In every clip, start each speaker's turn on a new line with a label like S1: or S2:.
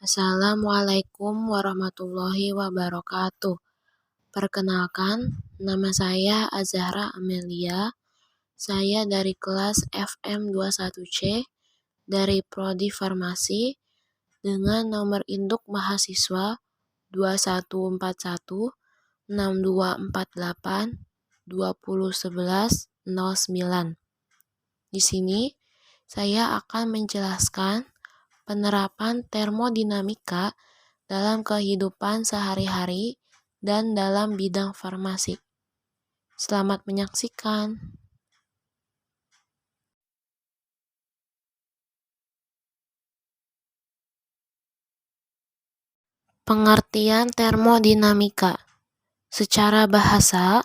S1: Assalamualaikum warahmatullahi wabarakatuh. Perkenalkan, nama saya Azahra Amelia. Saya dari kelas FM21C dari Prodi Farmasi dengan nomor induk mahasiswa 2141 6248 2011 09. Di sini saya akan menjelaskan penerapan termodinamika dalam kehidupan sehari-hari dan dalam bidang farmasi. Selamat menyaksikan. Pengertian termodinamika. Secara bahasa,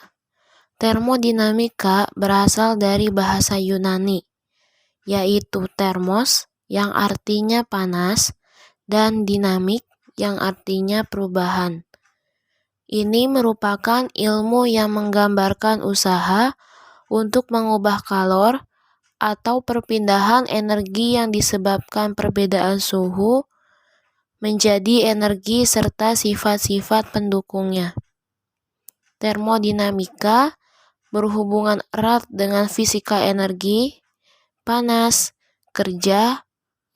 S1: termodinamika berasal dari bahasa Yunani, yaitu termos yang artinya panas dan dinamik yang artinya perubahan. Ini merupakan ilmu yang menggambarkan usaha untuk mengubah kalor atau perpindahan energi yang disebabkan perbedaan suhu menjadi energi serta sifat-sifat pendukungnya. Termodinamika berhubungan erat dengan fisika energi, panas, kerja,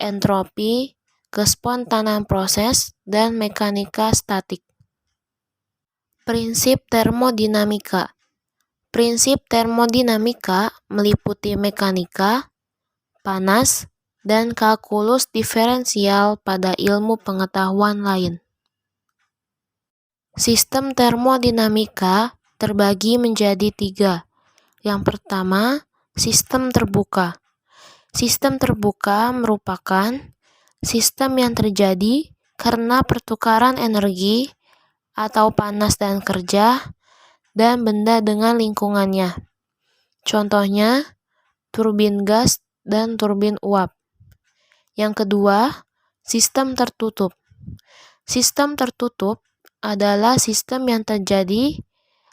S1: entropi, kespontanan proses, dan mekanika statik. Prinsip termodinamika. Prinsip termodinamika meliputi mekanika, panas, dan kalkulus diferensial pada ilmu pengetahuan lain. Sistem termodinamika terbagi menjadi 3. Yang pertama, sistem terbuka. Sistem terbuka merupakan sistem yang terjadi karena pertukaran energi atau panas dan kerja dan benda dengan lingkungannya. Contohnya, turbin gas dan turbin uap. Yang kedua, sistem tertutup. Sistem tertutup adalah sistem yang terjadi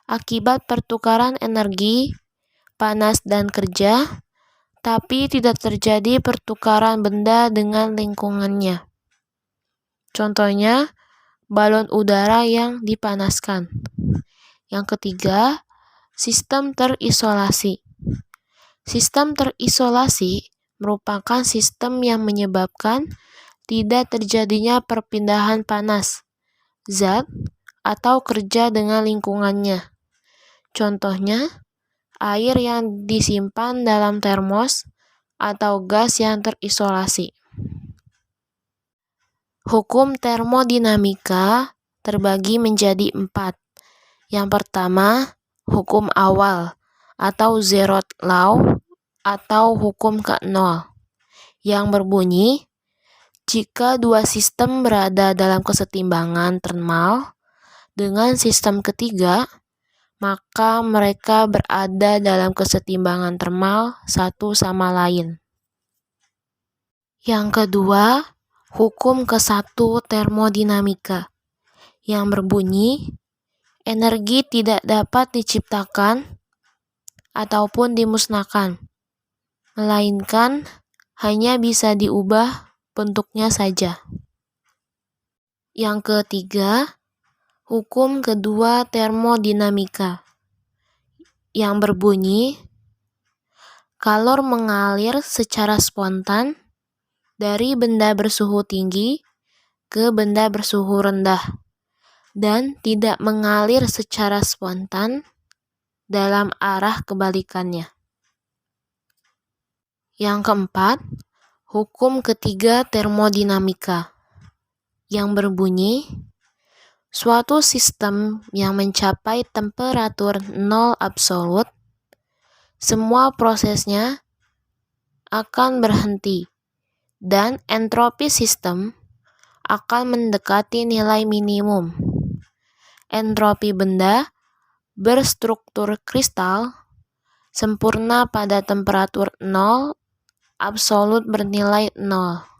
S1: akibat pertukaran energi, panas dan kerja, tapi tidak terjadi pertukaran benda dengan lingkungannya. Contohnya, balon udara yang dipanaskan. Yang ketiga, sistem terisolasi. Sistem terisolasi merupakan sistem yang menyebabkan tidak terjadinya perpindahan panas, zat, atau kerja dengan lingkungannya. Contohnya, air yang disimpan dalam termos atau gas yang terisolasi. Hukum termodinamika terbagi menjadi 4. Yang pertama, hukum awal atau zeroth law atau hukum ke-0 yang berbunyi jika dua sistem berada dalam kesetimbangan termal dengan sistem ketiga, maka mereka berada dalam kesetimbangan termal satu sama lain. Yang kedua, hukum ke-1 termodinamika yang berbunyi energi tidak dapat diciptakan ataupun dimusnahkan, melainkan hanya bisa diubah bentuknya saja. Yang ketiga, hukum kedua termodinamika yang berbunyi kalor mengalir secara spontan dari benda bersuhu tinggi ke benda bersuhu rendah dan tidak mengalir secara spontan dalam arah kebalikannya. Yang keempat, hukum ketiga termodinamika yang berbunyi suatu sistem yang mencapai temperatur 0 absolut, semua prosesnya akan berhenti dan entropi sistem akan mendekati nilai minimum. Entropi benda berstruktur kristal sempurna pada temperatur 0 absolut bernilai 0.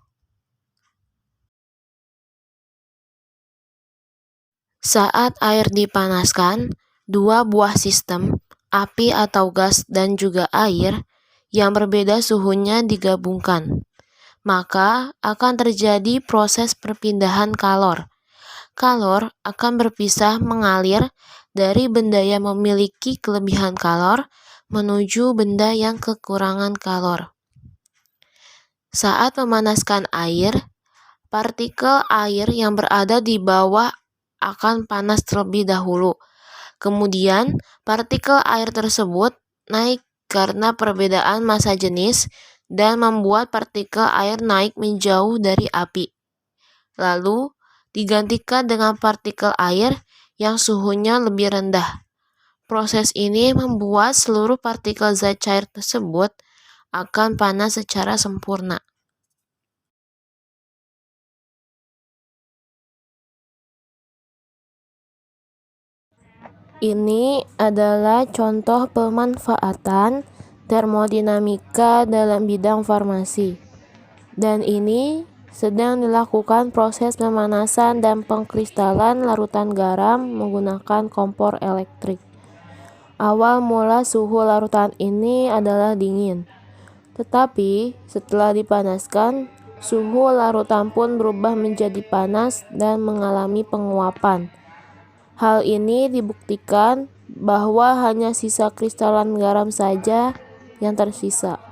S1: Saat air dipanaskan, dua buah sistem, api atau gas dan juga air, yang berbeda suhunya digabungkan, maka akan terjadi proses perpindahan kalor. Kalor akan berpisah mengalir dari benda yang memiliki kelebihan kalor menuju benda yang kekurangan kalor. Saat memanaskan air, partikel air yang berada di bawah akan panas terlebih dahulu. Kemudian, partikel air tersebut naik karena perbedaan massa jenis dan membuat partikel air naik menjauh dari api. Lalu, digantikan dengan partikel air yang suhunya lebih rendah. Proses ini membuat seluruh partikel zat cair tersebut akan panas secara sempurna. Ini adalah contoh pemanfaatan termodinamika dalam bidang farmasi. Dan ini sedang dilakukan proses pemanasan dan pengkristalan larutan garam menggunakan kompor elektrik. Awal mula suhu larutan ini adalah dingin. Tetapi setelah dipanaskan, suhu larutan pun berubah menjadi panas dan mengalami penguapan. Hal ini dibuktikan bahwa hanya sisa kristalan garam saja yang tersisa.